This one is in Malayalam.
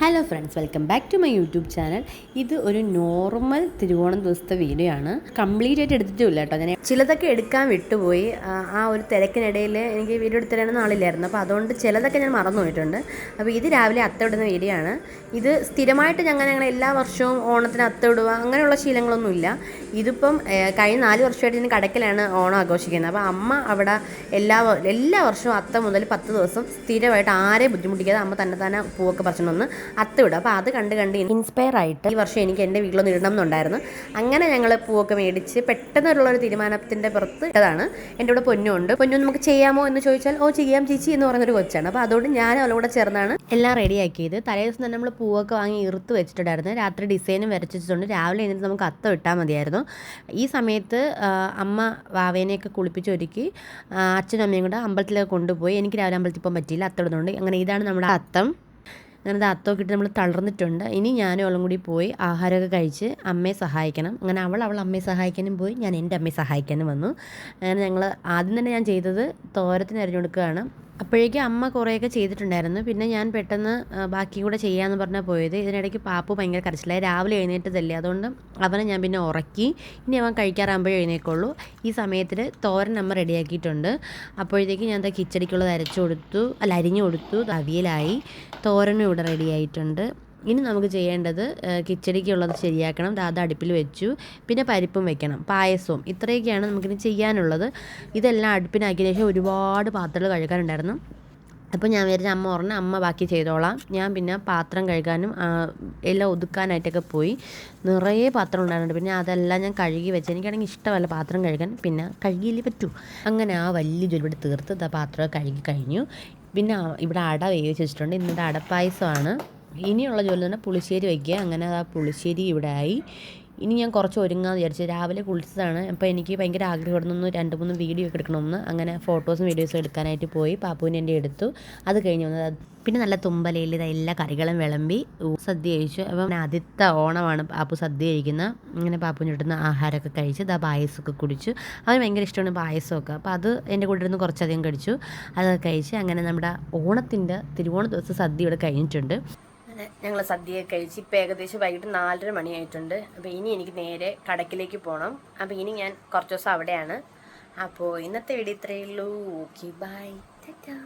Hello friends, welcome back to my YouTube channel. ഇത് ഒരു നോർമൽ തിരുവോണം ദിവസത്തെ വീഡിയോ ആണ്. കംപ്ലീറ്റ് ആയിട്ട് എടുത്തിട്ടില്ല കേട്ടോ. ഞാൻ ചിലതൊക്കെ എടുക്കാൻ വിട്ടുപോയി. ആ ഒരു തിരക്കിനിടയിൽ എനിക്ക് വീഡിയോ എടുത്തിടാനൊന്നും ആളില്ലായിരുന്നു. അപ്പോൾ അതുകൊണ്ട് ചിലതൊക്കെ ഞാൻ മറന്നു പോയിട്ടുണ്ട്. അപ്പോൾ ഇത് രാവിലെ അത്ത ഇടുന്ന വീഡിയോ ആണ്. ഇത് സ്ഥിരമായിട്ട് ഞങ്ങൾ എല്ലാ വർഷവും ഓണത്തിന് അത്ത ഇടുക അങ്ങനെയുള്ള ശീലങ്ങളൊന്നുമില്ല. ഇതിപ്പം കഴിഞ്ഞ 4 വർഷമായിട്ട് ഞാൻ കടക്കലാണ് ഓണം ആഘോഷിക്കുന്നത്. അപ്പോൾ അമ്മ അവിടെ എല്ലാ വർഷവും അത്ത മുതൽ 10 ദിവസം സ്ഥിരമായിട്ട് ആരെയും ബുദ്ധിമുട്ടിക്കാതെ അമ്മ തന്നെ പൂവൊക്കെ പറിച്ചുകൊണ്ടൊന്ന് അത്തമിടും. അപ്പോൾ അത് കണ്ട് ഇൻസ്പയർ ആയിട്ട് ഈ വർഷം എനിക്ക് എൻ്റെ വീട്ടിലൊന്ന് ഇടണം എന്നുണ്ടായിരുന്നു. അങ്ങനെ ഞങ്ങൾ പൂവൊക്കെ മേടിച്ച് പെട്ടെന്നുള്ളൊരു തീരുമാനത്തിൻ്റെ പുറത്ത് ഇട്ടതാണ്. എൻ്റെ ഇവിടെ പൊന്നുണ്ട്. പൊന്നു നമുക്ക് ചെയ്യാമോ എന്ന് ചോദിച്ചാൽ ഓ ചെയ്യാം ചേച്ചി എന്ന് പറയുന്നൊരു കൊച്ചാണ്. അപ്പോൾ അതുകൊണ്ട് ഞാൻ അവളോട് ചേർന്നാണ് എല്ലാം റെഡിയാക്കിയത്. തലേ ദിവസം തന്നെ നമ്മൾ പൂവൊക്കെ വാങ്ങി ഇറുത്ത് വെച്ചിട്ടുണ്ടായിരുന്നു. രാത്രി ഡിസൈനും വരച്ചിട്ടുണ്ട്. രാവിലെ എഴുന്നേറ്റ് നമുക്ക് അത്തം ഇട്ടാൽ മതിയായിരുന്നു. ഈ സമയത്ത് അമ്മ വാവേനെയൊക്കെ കുളിപ്പിച്ചൊരുക്കി അച്ഛനും അമ്മയും കൂടെ അമ്പലത്തിലൊക്കെ കൊണ്ടുപോയി. എനിക്ക് രാവിലെ അമ്പലത്തിൽ പോകാൻ പറ്റിയില്ല, അത്തം ഇടുന്നുണ്ട്. അങ്ങനെ ഇതാണ് നമ്മുടെ അത്തം. അങ്ങനെ അത്തമൊക്കെ ഇട്ട് നമ്മൾ തളർന്നിട്ടുണ്ട്. ഇനി ഞാനും അവളും കൂടി പോയി ആഹാരമൊക്കെ കഴിച്ച് അമ്മയെ സഹായിക്കണം. അങ്ങനെ അവൾ അമ്മയെ സഹായിക്കാനും പോയി, ഞാൻ എൻ്റെ അമ്മയെ സഹായിക്കാനും വന്നു. അങ്ങനെ ഞങ്ങൾ ആദ്യം തന്നെ ഞാൻ ചെയ്തത് തോരത്തിന് അരിഞ്ഞു കൊടുക്കുകയാണ്. അപ്പോഴേക്കും അമ്മ കുറേയൊക്കെ ചെയ്തിട്ടുണ്ടായിരുന്നു. പിന്നെ ഞാൻ പെട്ടെന്ന് ബാക്കി കൂടെ ചെയ്യാമെന്ന് പറഞ്ഞാൽ പോയത്. ഇതിനിടയ്ക്ക് പാപ്പു ഭയങ്കര കരച്ചിലായി. രാവിലെ എഴുന്നേറ്റതല്ലേ, അതുകൊണ്ട് അവനെ ഞാൻ പിന്നെ ഉറക്കി. ഇനി അവൻ കഴിക്കാറാകുമ്പോഴേ എഴുന്നേക്കുള്ളൂ. ഈ സമയത്തിൽ തോരൻ അമ്മ റെഡിയാക്കിയിട്ടുണ്ട്. അപ്പോഴത്തേക്ക് ഞാൻ എന്താ കിച്ചടിക്കുള്ളത് അരിഞ്ഞു കൊടുത്തു. അവിയലായി, തോരനും ഇവിടെ റെഡിയായിട്ടുണ്ട്. ഇനി നമുക്ക് ചെയ്യേണ്ടത് കിച്ചടിക്കുള്ളത് ശരിയാക്കണം. അത് അടുപ്പിൽ വെച്ചു. പിന്നെ പരിപ്പും വെക്കണം, പായസവും. ഇത്രയൊക്കെയാണ് നമുക്കിനി ചെയ്യാനുള്ളത്. ഇതെല്ലാം അടുപ്പിനാക്കിയ ശേഷം ഒരുപാട് പാത്രങ്ങൾ കഴുകാനുണ്ടായിരുന്നു. അപ്പോൾ ഞാൻ വിചാരിച്ച അമ്മ പറഞ്ഞ അമ്മ ബാക്കി ചെയ്തോളാം. ഞാൻ പിന്നെ പാത്രം കഴുകാനും എല്ലാം ഒതുക്കാനായിട്ടൊക്കെ പോയി. നിറയെ പാത്രം ഉണ്ടായിരുന്നു. പിന്നെ അതെല്ലാം ഞാൻ കഴുകി വെച്ച്. എനിക്കാണെങ്കിൽ ഇഷ്ടമല്ല പാത്രം കഴുകാൻ, പിന്നെ കഴുകിയില്ലേ പറ്റൂ. അങ്ങനെ ആ വലിയ ജോലി തീർത്ത് പാത്രമൊക്കെ കഴുകി കഴിഞ്ഞു. പിന്നെ ഇവിടെ അട വേവിച്ച് വെച്ചിട്ടുണ്ട്. ഇന്നത്തെ അടപ്പായസമാണ്. ഇനിയുള്ള ജോലി തന്നെ പുളിശ്ശേരി വയ്ക്കുക. അങ്ങനെ ആ പുളിശ്ശേരി ഇവിടെ ആയി. ഇനി ഞാൻ കുറച്ച് ഒരുങ്ങാമെന്ന് വിചാരിച്ചു. രാവിലെ കുളിച്ചതാണ്. അപ്പോൾ എനിക്ക് ഭയങ്കര ആഗ്രഹമായിരുന്നു 2-3 വീഡിയോ ഒക്കെ എടുക്കണമെന്ന്. അങ്ങനെ ഫോട്ടോസും വീഡിയോസും എടുക്കാനായിട്ട് പോയി. പാപ്പുവിനെ എൻ്റെ എടുത്തു. അത് കഴിഞ്ഞ് വന്നത് പിന്നെ നല്ല തുമ്പലയിൽ എല്ലാ കറികളും വിളമ്പി സദ്യ കഴിച്ചു. അപ്പം ആദ്യത്തെ ഓണമാണ് പാപ്പു സദ്യ കഴിക്കുന്നത്. അങ്ങനെ പാപ്പുവിന് കിട്ടുന്ന ആഹാരമൊക്കെ കഴിച്ച് പായസമൊക്കെ കുടിച്ചു. അവന് ഭയങ്കര ഇഷ്ടമാണ് പായസമൊക്കെ. അപ്പോൾ അത് എൻ്റെ കൂടെ ഇരുന്ന് കുറച്ചധികം കഴിച്ചു. അതൊക്കെ കഴിച്ച് അങ്ങനെ നമ്മുടെ തിരുവോണ ദിവസം സദ്യ ഇവിടെ കഴിഞ്ഞിട്ടുണ്ട്. ഞങ്ങൾ സദ്യയൊക്കെ കഴിച്ച് ഇപ്പോൾ ഏകദേശം വൈകിട്ട് 4:30 മണിയായിട്ടുണ്ട്. അപ്പോൾ ഇനി എനിക്ക് നേരെ കടക്കിലേക്ക് പോകണം. അപ്പോൾ ഇനി ഞാൻ കുറച്ച് ദിവസം അവിടെയാണ്. അപ്പോൾ ഇന്നത്തെ വീഡിയോ ഇത്രയേ ഉള്ളൂ. Okay, bye, Tata.